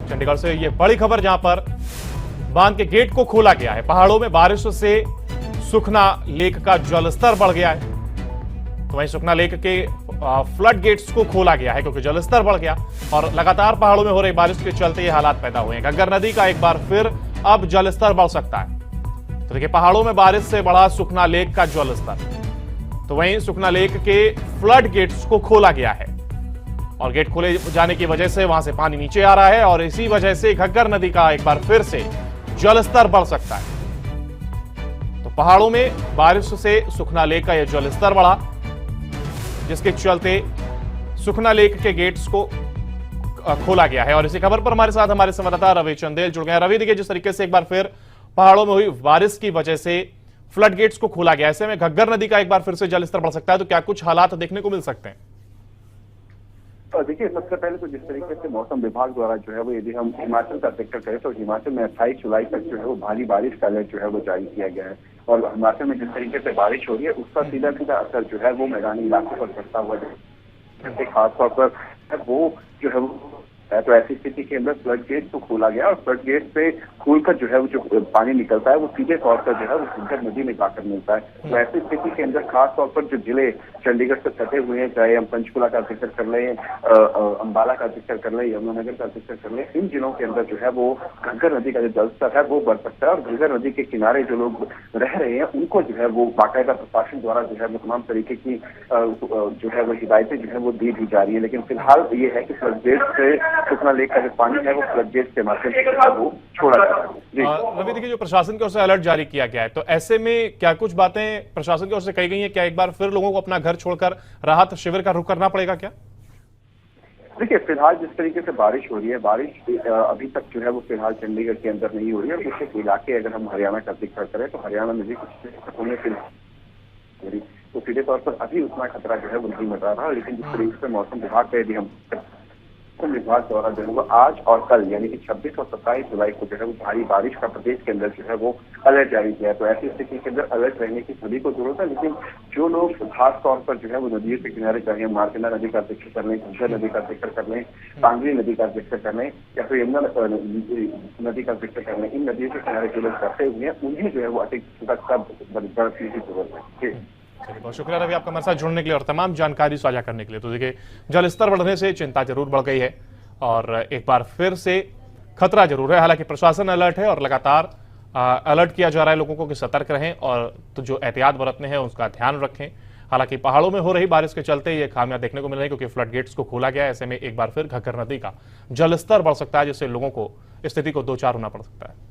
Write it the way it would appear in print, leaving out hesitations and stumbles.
चंडीगढ़ से ये बड़ी खबर, जहां पर बांध के गेट को खोला गया है। पहाड़ों में बारिश से सुखना लेक का जलस्तर बढ़ गया है। तो वहीं सुखना लेक के फ्लड गेट्स को खोला गया है क्योंकि जलस्तर बढ़ गया और लगातार पहाड़ों में हो रही बारिश के चलते ये हालात पैदा हुए हैं। घग्गर नदी का एक बार फिर अब जलस्तर बढ़ सकता है। तो देखिए, पहाड़ों में बारिश से बढ़ा सुखना लेक का जलस्तर। तो वहीं सुखना लेक के फ्लड गेट्स को खोला गया है और गेट खोले जाने की वजह से वहां से पानी नीचे आ रहा है और इसी वजह से घग्गर नदी का एक बार फिर से जलस्तर बढ़ सकता है। तो पहाड़ों में बारिश से सुखना लेक का यह जलस्तर बढ़ा, जिसके चलते सुखना लेक के गेट्स को खोला गया है। और इसी खबर पर हमारे साथ हमारे संवाददाता रवि चंदेल जुड़ गए हैं। रवि, देखिए, जिस तरीके से एक बार फिर पहाड़ों में हुई बारिश की वजह से फ्लड गेट्स को खोला गया, ऐसे में घग्गर नदी का एक बार फिर से जलस्तर बढ़ सकता है। तो क्या कुछ हालात देखने को मिल सकते हैं? देखिए, सबसे पहले तो जिस तरीके से मौसम विभाग द्वारा जो है वो, यदि हम हिमाचल का जिक्र करें तो हिमाचल में 28 जुलाई तक जो है वो भारी बारिश का अलर्ट जो है वो जारी किया गया है। और हिमाचल में जिस तरीके से बारिश हो रही है उसका सीधा सीधा असर जो है वो मैदानी इलाकों पर पड़ता हुआ है। खासतौर पर वो जो है वो, तो ऐसी स्थिति के अंदर फ्लड गेट को खोला गया और फ्लड गेट से खोलकर जो है वो जो पानी निकलता है वो सीधे तौर पर जो है वो घग्गर नदी में जाकर मिलता है। तो ऐसी स्थिति के अंदर खास तौर पर जो जिले चंडीगढ़ से सटे हुए हैं, चाहे हम पंचकुला का जिक्र कर लें, अंबाला का जिक्र कर लें, यमुनानगर का जिक्र कर लें, इन जिलों के अंदर जो है वो घग्गर नदी का जो जलस्तर है वो बढ़ सकता है। और घग्गर नदी के किनारे जो लोग रह रहे हैं उनको जो है वो बाकायदा प्रशासन द्वारा जो है वो तमाम तरीके की जो है वो हिदायतें जो है वो दी भी जा रही है। लेकिन फिलहाल ये है कि फ्लड गेट से सुखना लेक का जो पानी है वो फ्लड गेट के माध्यम से वो छोड़ा जा रहा है। रवि, देखिए, जो प्रशासन की ओर से अलर्ट जारी किया गया है, तो ऐसे में क्या कुछ बातें प्रशासन की ओर से कही गई है? क्या एक बार फिर लोगों को अपना घर छोड़कर राहत शिविर का रुख करना पड़ेगा क्या? देखिए, फिलहाल जिस तरीके से बारिश हो रही है, बारिश अभी तक जो है वो फिलहाल चंडीगढ़ के अंदर नहीं हो रही है। कुछ इलाके अगर हम हरियाणा का जिक्र करें तो हरियाणा में भी कुछ होने फिलहाल तो सीधे तौर पर अभी उतना खतरा जो है वो नहीं मंडरा रहा। लेकिन जिस तरीके से मौसम विभाग का यदि हम विभाग द्वारा जो है वो आज और कल यानी कि 26 और 27 जुलाई को जो है वो भारी बारिश का प्रदेश के अंदर जो है वो अलर्ट जारी किया है। तो ऐसी स्थिति के अंदर अलर्ट रहने की सभी को जरूरत है। लेकिन जो लोग खास तौर पर जो है वो नदियों के किनारे, चाहे हम मार्कंडा नदी का जिक्र कर लें, घग्गर नदी का जिक्र कर लें, कांगड़ी नदी का जिक्र कर लें या फिर यमुना नदी का जिक्र कर लें, इन नदियों के किनारे जो लोग बैठे हुए हैं उन्हें जो है वो अधिक सतर्कता बरतने की जरूरत है। बहुत शुक्रिया रवि, आपका हमारे साथ जुड़ने के लिए और तमाम जानकारी साझा करने के लिए। तो देखिए, जलस्तर बढ़ने से चिंता जरूर बढ़ गई है और एक बार फिर से खतरा जरूर है। हालांकि प्रशासन अलर्ट है और लगातार अलर्ट किया जा रहा है लोगों को कि सतर्क रहें और तो जो एहतियात बरतने हैं उसका ध्यान रखें। हालांकि पहाड़ों में हो रही बारिश के चलते ये खामियां देखने को मिल रही है क्योंकि फ्लड गेट्स को खोला गया है। ऐसे में एक बार फिर घग्गर नदी का जलस्तर बढ़ सकता है, जिससे लोगों को स्थिति को दो चार होना पड़ सकता है।